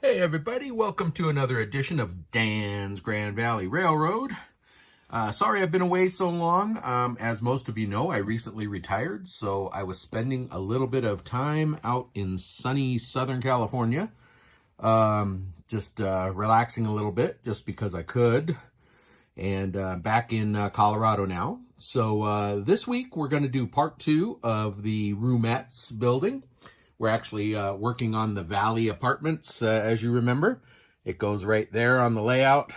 Hey everybody, welcome to another edition of Dan's Grand Valley Railroad. Sorry I've been away so long. As most of you know, I recently retired, so I was spending a little bit of time out in sunny Southern California. Just relaxing a little bit, just because I could. And back in Colorado now. So this week we're going to do part 2 of the Roomettes building. We're actually working on the Valley Apartments, as you remember. It goes right there on the layout.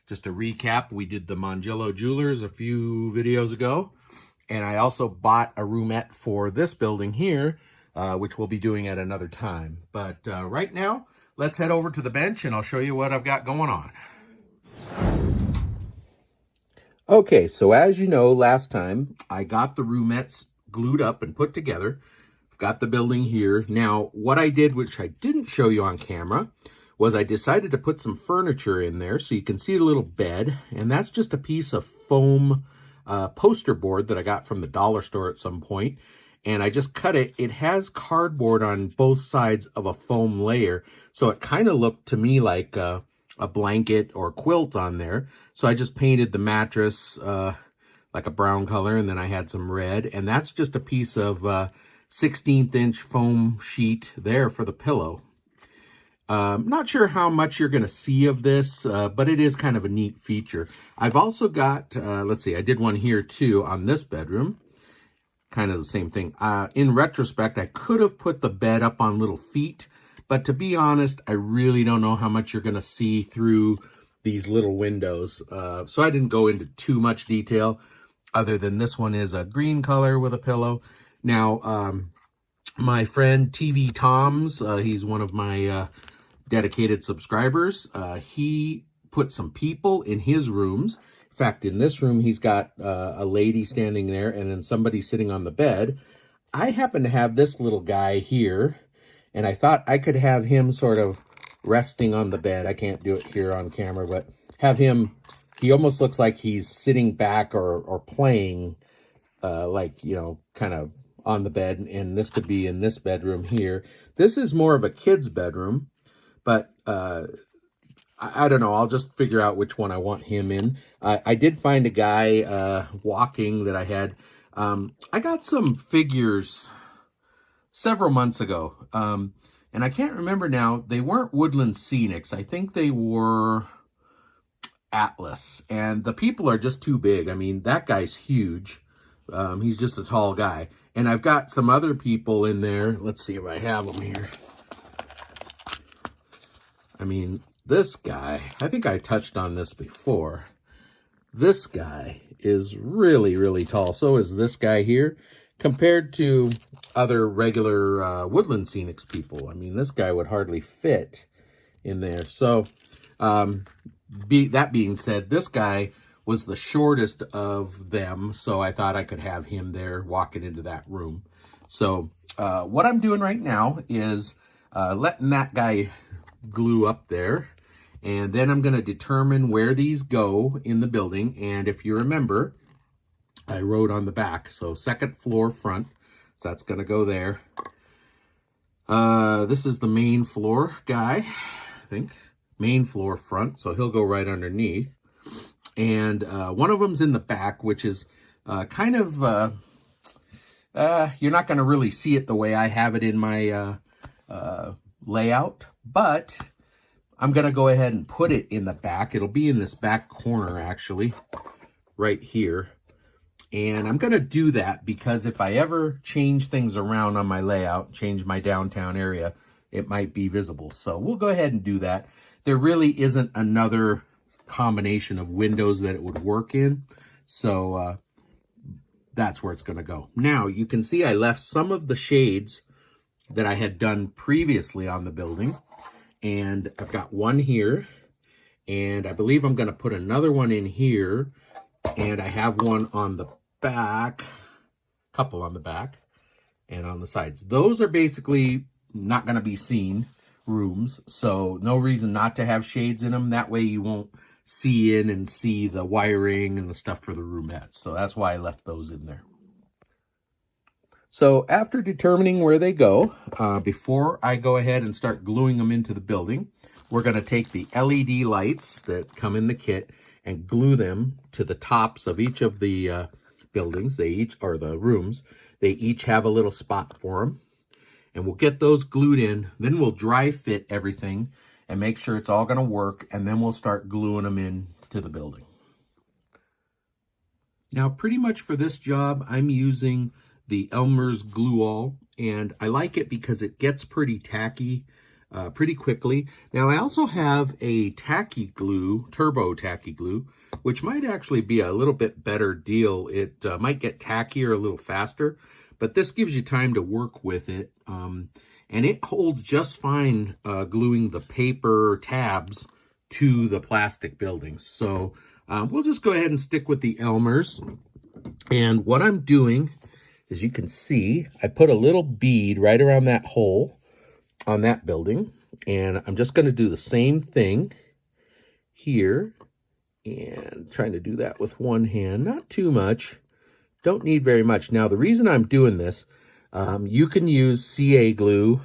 Just to recap, we did the Mongillo Jewelers a few videos ago. And I also bought a roomette for this building here, which we'll be doing at another time. But right now, let's head over to the bench and I'll show you what I've got going on. Okay, so as you know, last time I got the roomettes glued up and put together. Got the building here. Now, what I did, which I didn't show you on camera, was I decided to put some furniture in there so you can see a little bed. And that's just a piece of foam poster board that I got from the dollar store at some point. And I just cut it. It has cardboard on both sides of a foam layer. So it kind of looked to me like a blanket or quilt on there. So I just painted the mattress like a brown color, and then I had some red. And that's just a piece of 16th inch foam sheet there for the pillow. Not sure how much you're going to see of this, but it is kind of a neat feature. I've also got, let's see, I did one here too on this bedroom. Kind of the same thing. In retrospect, I could have put the bed up on little feet, but to be honest, I really don't know how much you're going to see through these little windows. So I didn't go into too much detail, other than this one is a green color with a pillow. Now, my friend TV Toms, he's one of my dedicated subscribers. He put some people in his rooms. In fact, in this room, he's got a lady standing there and then somebody sitting on the bed. I happen to have this little guy here, and I thought I could have him sort of resting on the bed. I can't do it here on camera, but have him, he almost looks like he's sitting back or playing, like, you know, kind of on the bed, and this could be in this bedroom here. This is more of a kid's bedroom, but I don't know. I'll just figure out which one I want him in. I did find a guy walking that I had. I got some figures several months ago, and I can't remember now. They weren't Woodland Scenics. I think they were Atlas, and the people are just too big. I mean, that guy's huge. He's just a tall guy. And I've got some other people in there. Let's see if I have them here. I mean, this guy, I think I touched on this before. This guy is really, really tall. So is this guy here. Compared to other regular Woodland Scenics people, I mean, this guy would hardly fit in there. So, that being said, this guy was the shortest of them, so I thought I could have him there walking into that room. So what I'm doing right now is letting that guy glue up there, and then I'm going to determine where these go in the building. And if you remember, I wrote on the back, so second floor front, so that's going to go there. This is the main floor guy, I think. Main floor front, so he'll go right underneath. And one of them's in the back, which is kind of, you're not going to really see it the way I have it in my layout, but I'm going to go ahead and put it in the back. It'll be in this back corner, actually, right here. And I'm going to do that because if I ever change things around on my layout, change my downtown area, it might be visible. So we'll go ahead and do that. There really isn't another combination of windows that it would work in, so that's where it's going to go. Now you can see I left some of the shades that I had done previously on the building, and I've got one here, and I believe I'm going to put another one in here, and I have one on the back, couple on the back and on the sides. Those are basically not going to be seen rooms, so no reason not to have shades in them. That way you won't see in and see the wiring and the stuff for the roomettes. So that's why I left those in there. So after determining where they go, before I go ahead and start gluing them into the building, we're going to take the LED lights that come in the kit and glue them to the tops of each of the buildings. The rooms. They each have a little spot for them. And we'll get those glued in. Then we'll dry fit everything and make sure it's all going to work. And then we'll start gluing them in to the building. Now, pretty much for this job, I'm using the Elmer's Glue All, and I like it because it gets pretty tacky pretty quickly. Now, I also have a tacky glue, turbo tacky glue, which might actually be a little bit better deal. It might get tackier a little faster, but this gives you time to work with it, and it holds just fine gluing the paper tabs to the plastic buildings. So we'll just go ahead and stick with the Elmer's. And what I'm doing, as you can see, I put a little bead right around that hole on that building. And I'm just going to do the same thing here. And trying to do that with one hand, not too much. Don't need very much. Now, the reason I'm doing this, you can use CA glue.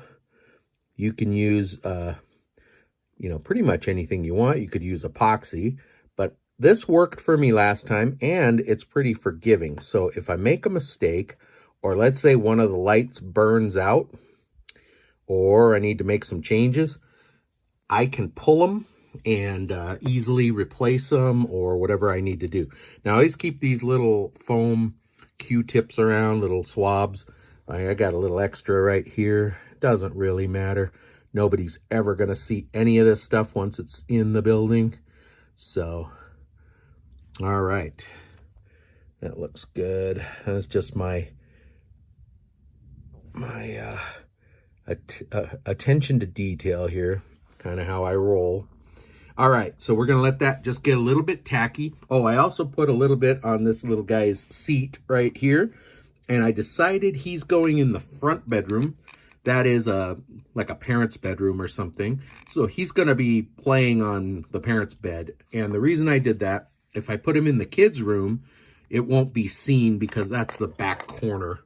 You can use, pretty much anything you want. You could use epoxy. But this worked for me last time, and it's pretty forgiving. So if I make a mistake, or let's say one of the lights burns out, or I need to make some changes, I can pull them and easily replace them or whatever I need to do. Now, I always keep these little foam Q-tips around, little swabs. I got a little extra right here. Doesn't really matter. Nobody's ever going to see any of this stuff once it's in the building. So, all right. That looks good. That's just my attention to detail here, kind of how I roll. All right, so we're going to let that just get a little bit tacky. Oh, I also put a little bit on this little guy's seat right here, and I decided he's going in the front bedroom. That is like a parent's bedroom or something. So he's going to be playing on the parent's bed. And the reason I did that, if I put him in the kids' room, it won't be seen because that's the back corner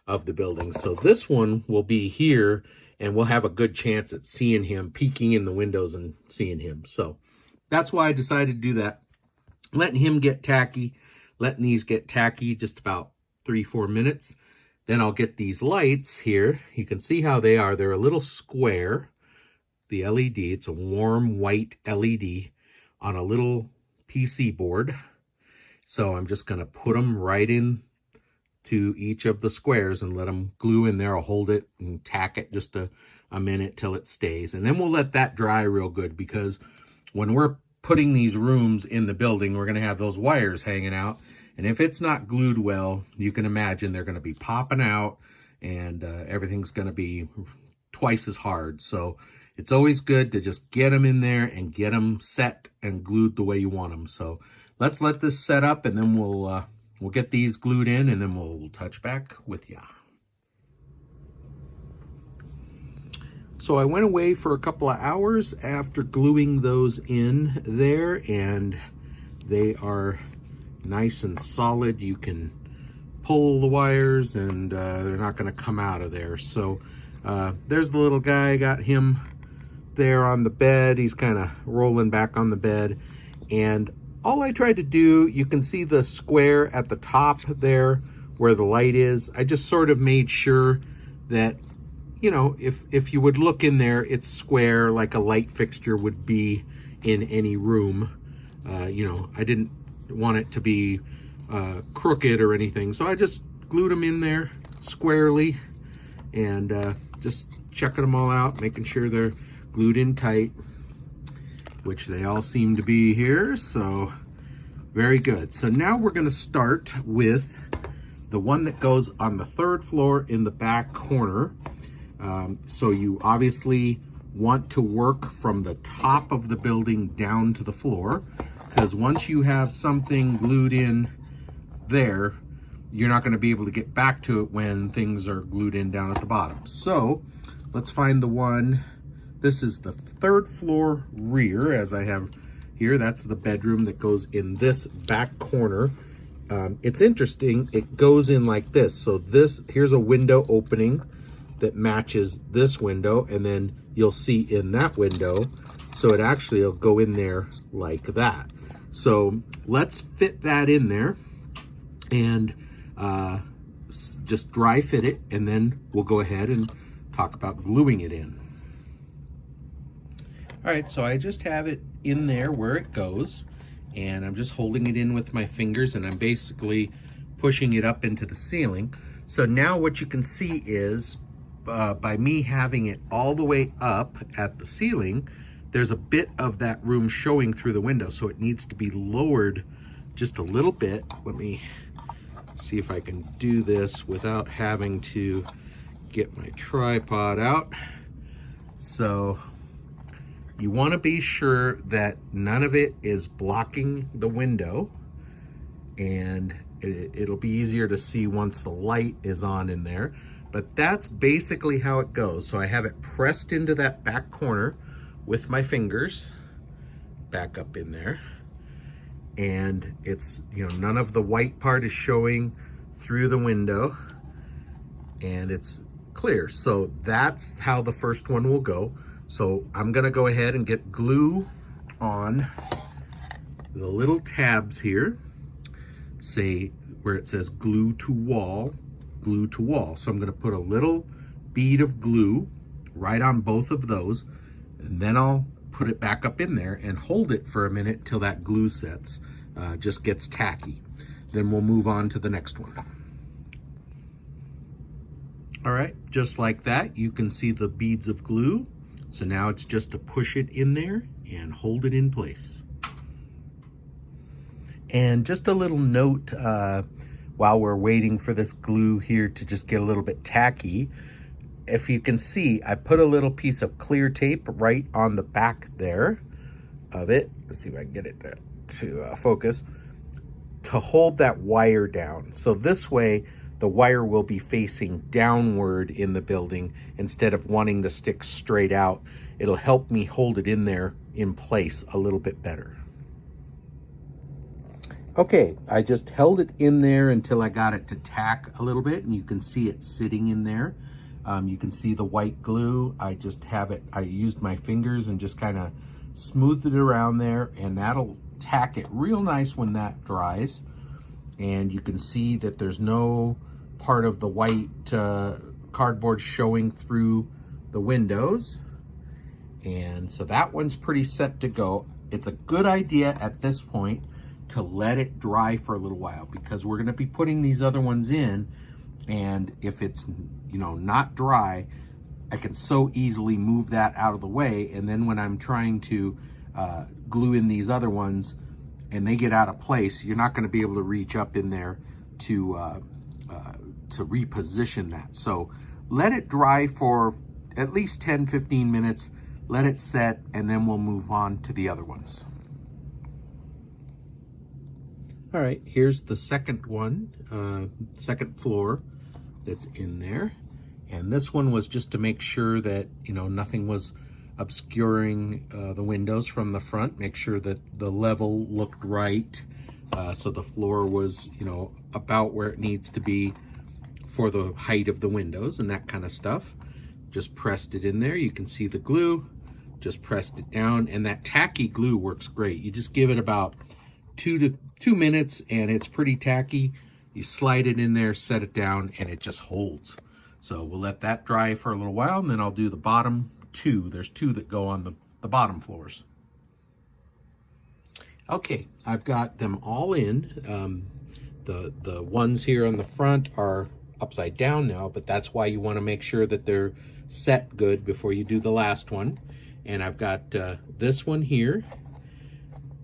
of the building. So this one will be here, and we'll have a good chance at seeing him, peeking in the windows and seeing him. So that's why I decided to do that. Letting him get tacky, letting these get tacky just about 3-4 minutes. Then I'll get these lights here. You can see how they are. They're a little square. The LED, it's a warm white LED on a little PC board. So I'm just going to put them right in to each of the squares and let them glue in there. I'll hold it and tack it just a minute till it stays. And then we'll let that dry real good, because when we're putting these rooms in the building, we're going to have those wires hanging out. And if it's not glued well, you can imagine they're going to be popping out, and everything's going to be twice as hard. So it's always good to just get them in there and get them set and glued the way you want them. So let's let this set up, and then we'll get these glued in, and then we'll touch back with ya. So I went away for a couple of hours after gluing those in there, and they are nice and solid. You can pull the wires, and they're not going to come out of there. So there's the little guy. Got him there on the bed. He's kind of rolling back on the bed, and all I tried to do, you can see the square at the top there where the light is. I just sort of made sure that, you know, if you would look in there, it's square like a light fixture would be in any room. You know, I didn't want it to be crooked or anything. So I just glued them in there squarely, and just checking them all out, making sure they're glued in tight, which they all seem to be here. So very good. So now we're going to start with the one that goes on the 3rd floor in the back corner. So you obviously want to work from the top of the building down to the floor, because once you have something glued in there, you're not going to be able to get back to it when things are glued in down at the bottom. So let's find the one. This is the 3rd floor rear, as I have here. That's the bedroom that goes in this back corner. it's interesting. It goes in like this. So here's a window opening that matches this window, and then you'll see in that window. So it actually will go in there like that. So let's fit that in there and just dry fit it, and then we'll go ahead and talk about gluing it in. All right, so I just have it in there where it goes, and I'm just holding it in with my fingers, and I'm basically pushing it up into the ceiling. So now what you can see is by me having it all the way up at the ceiling, there's a bit of that room showing through the window, so it needs to be lowered just a little bit. Let me see if I can do this without having to get my tripod out. So you want to be sure that none of it is blocking the window, and it'll be easier to see once the light is on in there. But that's basically how it goes. So I have it pressed into that back corner with my fingers, back up in there. And it's, you know, none of the white part is showing through the window, and it's clear. So that's how the first one will go. So I'm gonna go ahead and get glue on the little tabs here, say where it says glue to wall, glue to wall. So I'm gonna put a little bead of glue right on both of those, and then I'll put it back up in there and hold it for a minute until that glue sets, just gets tacky. Then we'll move on to the next one. All right, just like that, you can see the beads of glue. So now it's just to push it in there and hold it in place. And just a little note, while we're waiting for this glue here to just get a little bit tacky, if you can see, I put a little piece of clear tape right on the back there of it. Let's see if I can get it to focus, to hold that wire down. So this way, the wire will be facing downward in the building instead of wanting to stick straight out. It'll help me hold it in there in place a little bit better. Okay, I just held it in there until I got it to tack a little bit, and you can see it sitting in there. You can see the white glue. I used my fingers and just kind of smoothed it around there, and that'll tack it real nice when that dries. And you can see that there's no part of the white cardboard showing through the windows. And so that one's pretty set to go. It's a good idea at this point to let it dry for a little while, because we're gonna be putting these other ones in, and if it's, you know, not dry, I can so easily move that out of the way. And then when I'm trying to glue in these other ones and they get out of place, you're not gonna be able to reach up in there to reposition that. So let it dry for at least 10-15 minutes, let it set, and then we'll move on to the other ones. All right, here's the second one, second floor that's in there. And this one was just to make sure that, you know, nothing was obscuring the windows from the front, make sure that the level looked right. So the floor was, you know, about where it needs to be for the height of the windows and that kind of stuff. Just pressed it in there. You can see the glue, just pressed it down, and that tacky glue works great. You just give it about 2 minutes and it's pretty tacky. You slide it in there, set it down, and it just holds. So we'll let that dry for a little while, and then I'll do the bottom two. There's two that go on the bottom floors. Okay, I've got them all in. The ones here on the front are upside down now, but that's why you want to make sure that they're set good before you do the last one. And I've got this one here,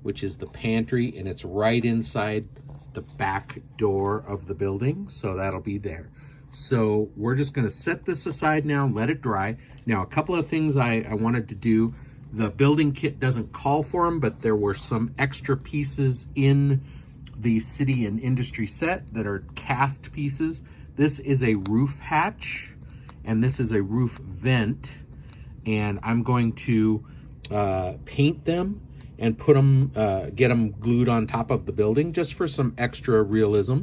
which is the pantry, and it's right inside the back door of the building, so that'll be there. So we're just gonna set this aside now and let it dry. Now, a couple of things I wanted to do. The building kit doesn't call for them, but there were some extra pieces in the city and industry set that are cast pieces. This is a roof hatch, and this is a roof vent, and I'm going to paint them and put them, get them glued on top of the building just for some extra realism.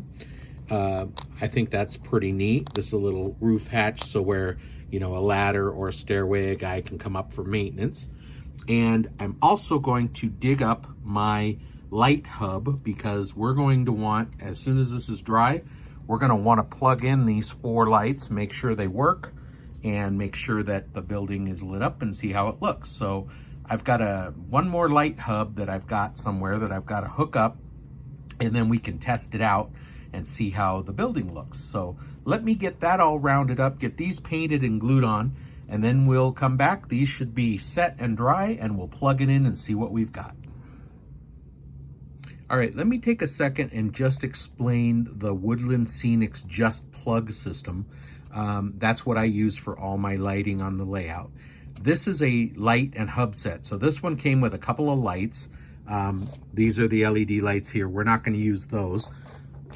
I think that's pretty neat. This is a little roof hatch, so where, you know, a ladder or a stairway, a guy can come up for maintenance. And I'm also going to dig up my light hub, because we're going to want, as soon as this is dry, we're going to want to plug in these 4 lights, make sure they work, and make sure that the building is lit up and see how it looks. So I've got one more light hub that I've got somewhere that I've got to hook up, and then we can test it out and see how the building looks. So let me get that all rounded up, get these painted and glued on, and then we'll come back. These should be set and dry, and we'll plug it in and see what we've got. All right, let me take a second and just explain the Woodland Scenics Just Plug system. That's what I use for all my lighting on the layout. This is a light and hub set. So this one came with a couple of lights. These are the LED lights here. We're not going to use those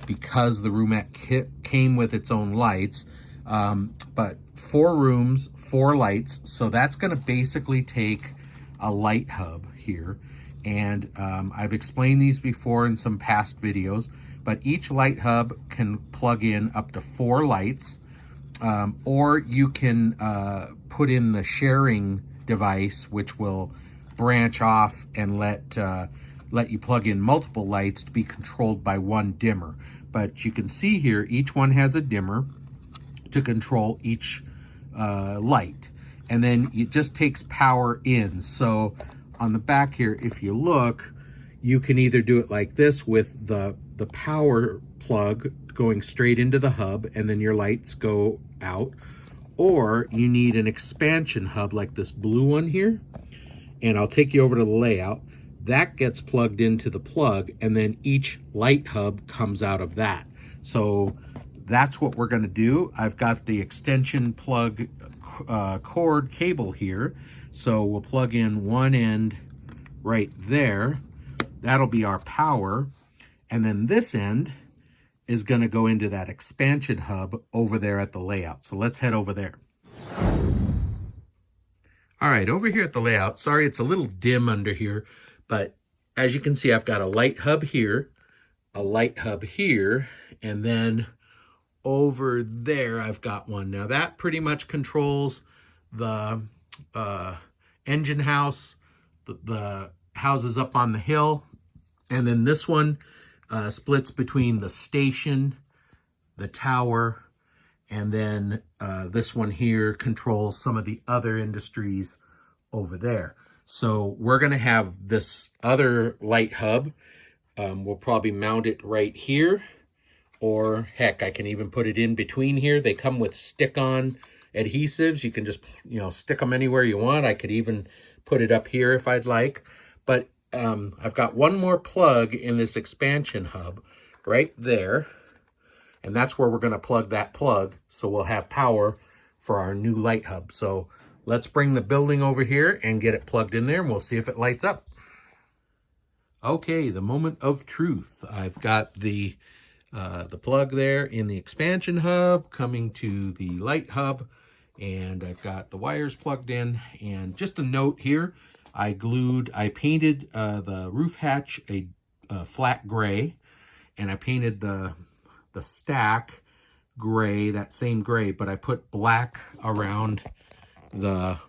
because the roomette kit came with its own lights. But 4 rooms, 4 lights. So that's going to basically take a light hub here. And I've explained these before in some past videos, but each light hub can plug in up to 4 lights, or you can put in the sharing device, which will branch off and let you plug in multiple lights to be controlled by one dimmer. But you can see here, each one has a dimmer to control each light. And then it just takes power in. So on the back here, if you look, you can either do it like this with the power plug going straight into the hub and then your lights go out, or you need an expansion hub like this blue one here. And I'll take you over to the layout. That gets plugged into the plug, and then each light hub comes out of that. So that's what we're going to do. I've got the extension plug cord cable here. So we'll plug in one end right there. That'll be our power. And then this end is going to go into that expansion hub over there at the layout. So let's head over there. All right, over here at the layout, sorry it's a little dim under here, but as you can see, I've got a light hub here, a light hub here, and then over there I've got one. Now that pretty much controls the engine house, the houses up on the hill, and then this one splits between the station, the tower, and then this one here controls some of the other industries over there. So we're going to have this other light hub. We'll probably mount it right here, or heck, I can even put it in between here. They come with stick-on adhesives. You can just, you know, stick them anywhere you want. I could even put it up here if I'd like. But I've got one more plug in this expansion hub right there. And that's where we're going to plug that plug, so we'll have power for our new light hub. So let's bring the building over here and get it plugged in there, and we'll see if it lights up. Okay, the moment of truth. I've got the plug there in the expansion hub coming to the light hub, and I've got the wires plugged in. And just a note here, I painted the roof hatch a flat gray, and I painted the stack gray, that same gray, but I put black around the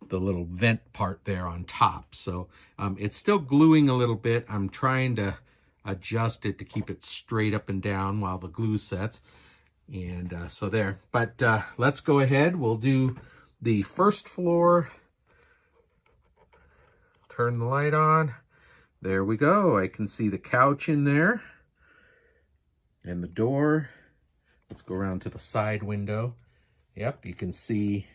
little vent part there on top. So it's still gluing a little bit. I'm trying to adjust it to keep it straight up and down while the glue sets. And so there. But let's go ahead. We'll do the first floor. Turn the light on. There we go. I can see the couch in there. And the door. Let's go around to the side window. Yep, you can see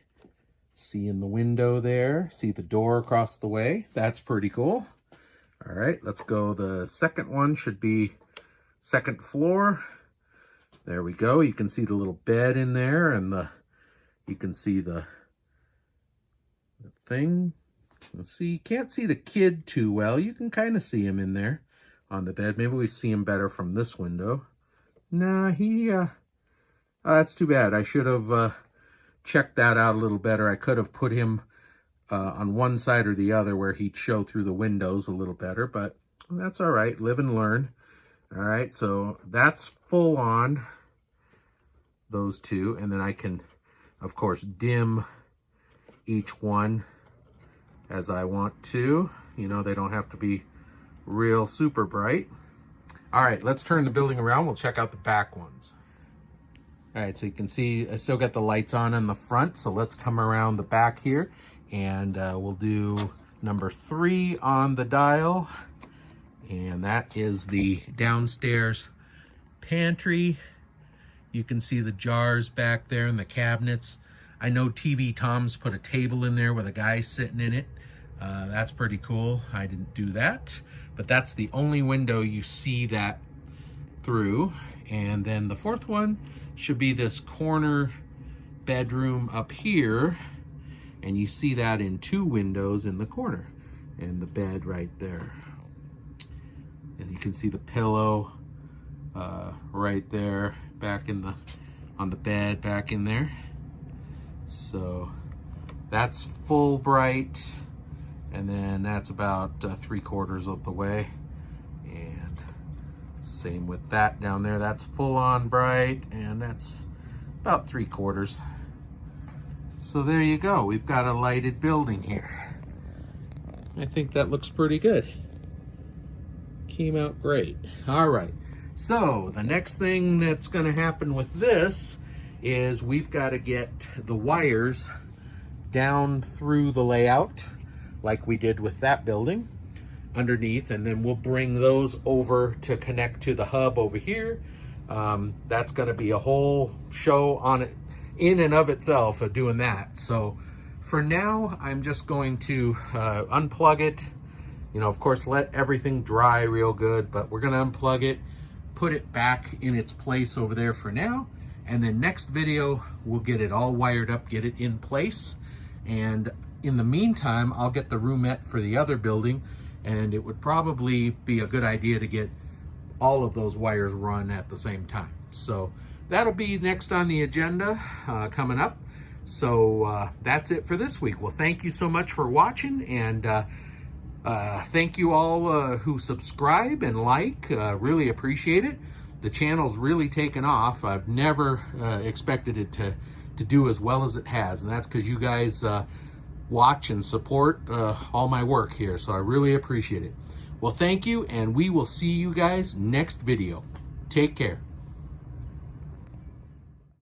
in the window there. See the door across the way. That's pretty cool. All right, let's go. The second one should be second floor. There we go. You can see the little bed in there, and you can see the thing. Let's see, you can't see the kid too well. You can kind of see him in there on the bed. Maybe we see him better from this window. Nah, that's too bad. I should have checked that out a little better. I could have put him on one side or the other where he'd show through the windows a little better, but that's all right. Live and learn. All right, so that's full on, those two. And then I can, of course, dim each one as I want to. You know, they don't have to be real super bright. All right, let's turn the building around. We'll check out the back ones. All right, so you can see I still got the lights on in the front, so let's come around the back here, and we'll do number 3 on the dial, and that is the downstairs pantry. You can see the jars back there in the cabinets. I know TV Tom's put a table in there with a guy sitting in it. That's pretty cool. I didn't do that, but that's the only window you see that through. And then the 4th one should be this corner bedroom up here, and you see that in 2 windows in the corner, and the bed right there. And you can see the pillow right there back in the on the bed back in there. So that's full bright, and then that's about 3/4 of the way. And same with that down there, that's full on bright, and that's about 3/4. So there you go, we've got a lighted building here. I think that looks pretty good. Came out great. All right, so the next thing that's going to happen with this is we've got to get the wires down through the layout like we did with that building underneath, and then we'll bring those over to connect to the hub over here. That's going to be a whole show on it in and of itself of doing that. So for now, I'm just going to unplug it. You know, of course, let everything dry real good, but we're going to unplug it, put it back in its place over there for now. And then next video, we'll get it all wired up, get it in place. And in the meantime, I'll get the roomette for the other building, and it would probably be a good idea to get all of those wires run at the same time. So that'll be next on the agenda coming up. So that's it for this week. Well, thank you so much for watching, and thank you all who subscribe and like. Really appreciate it. The channel's really taken off. I've never expected it to do as well as it has, and that's because you guys watch and support all my work here, so I really appreciate it. Well, thank you, and we will see you guys next video. Take care.